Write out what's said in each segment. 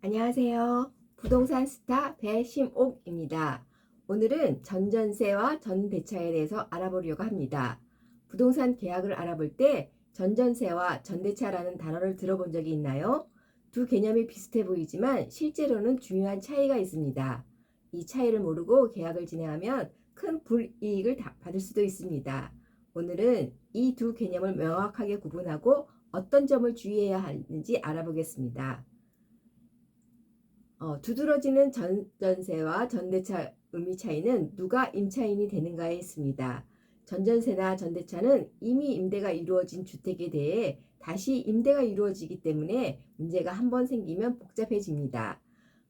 안녕하세요. 부동산 스타 배심옥입니다. 오늘은 전전세와 전대차에 대해서 알아보려고 합니다. 부동산 계약을 알아볼 때 전전세와 전대차라는 단어를 들어본 적이 있나요? 두 개념이 비슷해 보이지만 실제로는 중요한 차이가 있습니다. 이 차이를 모르고 계약을 진행하면 큰 불이익을 받을 수도 있습니다. 오늘은 이 두 개념을 명확하게 구분하고 어떤 점을 주의해야 하는지 알아보겠습니다. 두드러지는 전전세와 전대차 의미 차이는 누가 임차인이 되는가에 있습니다. 전전세나 전대차는 이미 임대가 이루어진 주택에 대해 다시 임대가 이루어지기 때문에 문제가 한번 생기면 복잡해집니다.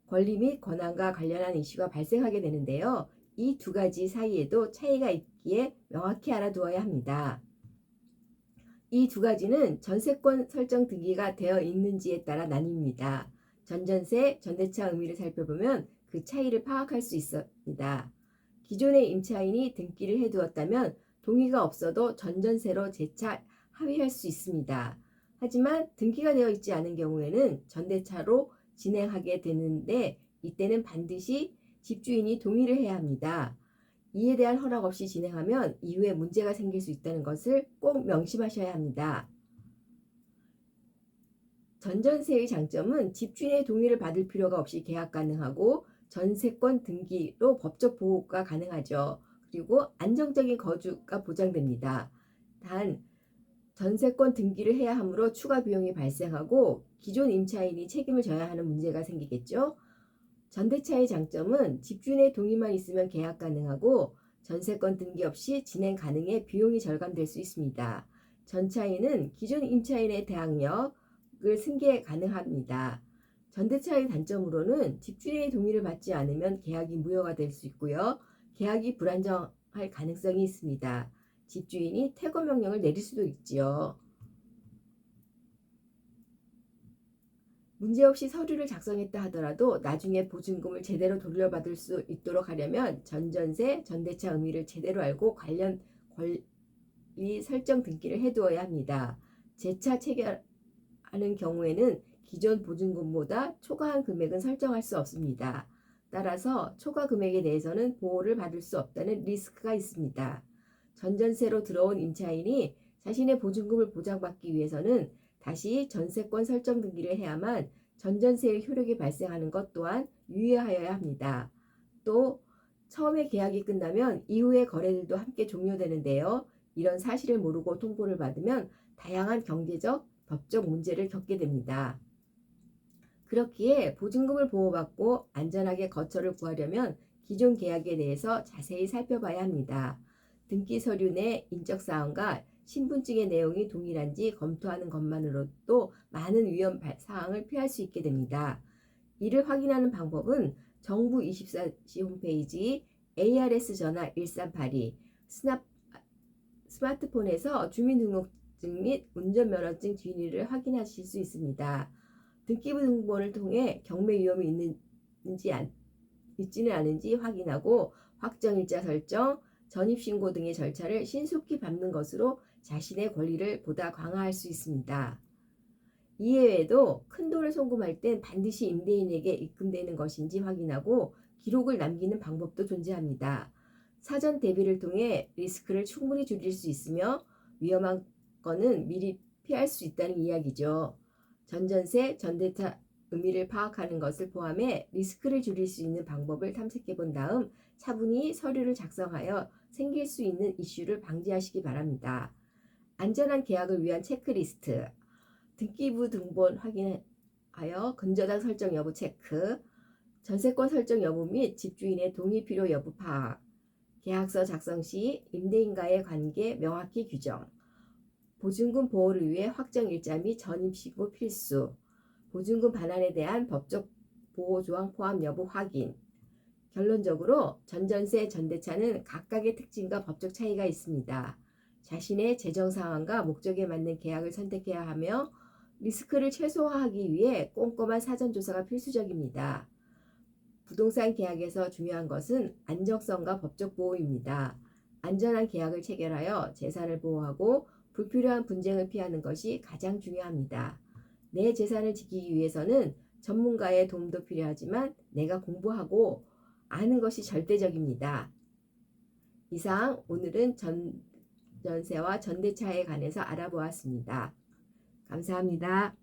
권리 및 권한과 관련한 이슈가 발생하게 되는데요. 이 두 가지 사이에도 차이가 있기에 명확히 알아두어야 합니다. 이 두 가지는 전세권 설정 등기가 되어 있는지에 따라 나뉩니다. 전전세, 전대차 의미를 살펴보면 그 차이를 파악할 수 있습니다. 기존의 임차인이 등기를 해두었다면 동의가 없어도 전전세로 재차 합의할 수 있습니다. 하지만 등기가 되어 있지 않은 경우에는 전대차로 진행하게 되는데 이때는 반드시 집주인이 동의를 해야 합니다. 이에 대한 허락 없이 진행하면 이후에 문제가 생길 수 있다는 것을 꼭 명심하셔야 합니다. 전전세의 장점은 집주인의 동의를 받을 필요가 없이 계약 가능하고 전세권 등기로 법적 보호가 가능하죠. 그리고 안정적인 거주가 보장됩니다. 단 전세권 등기를 해야 하므로 추가 비용이 발생하고 기존 임차인이 책임을 져야 하는 문제가 생기겠죠. 전대차의 장점은 집주인의 동의만 있으면 계약 가능하고 전세권 등기 없이 진행 가능해 비용이 절감될 수 있습니다. 전차인은 기존 임차인의 대항력을 승계 가능합니다. 전대차의 단점으로는 집주인의 동의를 받지 않으면 계약이 무효가 될 수 있고요. 계약이 불안정할 가능성이 있습니다. 집주인이 퇴거 명령을 내릴 수도 있지요. 문제없이 서류를 작성했다 하더라도 나중에 보증금을 제대로 돌려받을 수 있도록 하려면 전전세, 전대차 의미를 제대로 알고 관련 권리 설정 등기를 해두어야 합니다. 재차 체결하는 경우에는 기존 보증금보다 초과한 금액은 설정할 수 없습니다. 따라서 초과 금액에 대해서는 보호를 받을 수 없다는 리스크가 있습니다. 전전세로 들어온 임차인이 자신의 보증금을 보장받기 위해서는 다시 전세권 설정 등기를 해야만 전전세의 효력이 발생하는 것 또한 유의하여야 합니다. 또 처음에 계약이 끝나면 이후의 거래들도 함께 종료되는데요. 이런 사실을 모르고 통보를 받으면 다양한 경제적, 법적 문제를 겪게 됩니다. 그렇기에 보증금을 보호받고 안전하게 거처를 구하려면 기존 계약에 대해서 자세히 살펴봐야 합니다. 등기 서류 내 인적사항과 신분증의 내용이 동일한지 검토하는 것만으로도 많은 위험 사항을 피할 수 있게 됩니다. 이를 확인하는 방법은 정부 24시 홈페이지, ARS 전화 1382, 스마트폰에서 주민등록증 및 운전면허증 진위를 확인하실 수 있습니다. 등기부 등본을 통해 경매 위험이 있지는 않은지 확인하고 확정일자 설정, 전입신고 등의 절차를 신속히 밟는 것으로 자신의 권리를 보다 강화할 수 있습니다. 이외에도 큰돈을 송금할 땐 반드시 임대인에게 입금되는 것인지 확인하고 기록을 남기는 방법도 존재합니다. 사전 대비를 통해 리스크를 충분히 줄일 수 있으며 위험한 건은 미리 피할 수 있다는 이야기죠. 전전세, 전대차 의미를 파악하는 것을 포함해 리스크를 줄일 수 있는 방법을 탐색해 본 다음 차분히 서류를 작성하여 생길 수 있는 이슈를 방지하시기 바랍니다. 안전한 계약을 위한 체크리스트, 등기부 등본 확인하여 근저당 설정 여부 체크, 전세권 설정 여부 및 집주인의 동의 필요 여부 파악, 계약서 작성 시 임대인과의 관계 명확히 규정, 보증금 보호를 위해 확정일자 및 전입신고 필수, 보증금 반환에 대한 법적 보호조항 포함 여부 확인. 결론적으로 전전세, 전대차는 각각의 특징과 법적 차이가 있습니다. 자신의 재정 상황과 목적에 맞는 계약을 선택해야 하며 리스크를 최소화하기 위해 꼼꼼한 사전조사가 필수적입니다. 부동산 계약에서 중요한 것은 안정성과 법적 보호입니다. 안전한 계약을 체결하여 재산을 보호하고 불필요한 분쟁을 피하는 것이 가장 중요합니다. 내 재산을 지키기 위해서는 전문가의 도움도 필요하지만 내가 공부하고 아는 것이 절대적입니다. 이상 오늘은 전세와 전대차에 관해서 알아보았습니다. 감사합니다.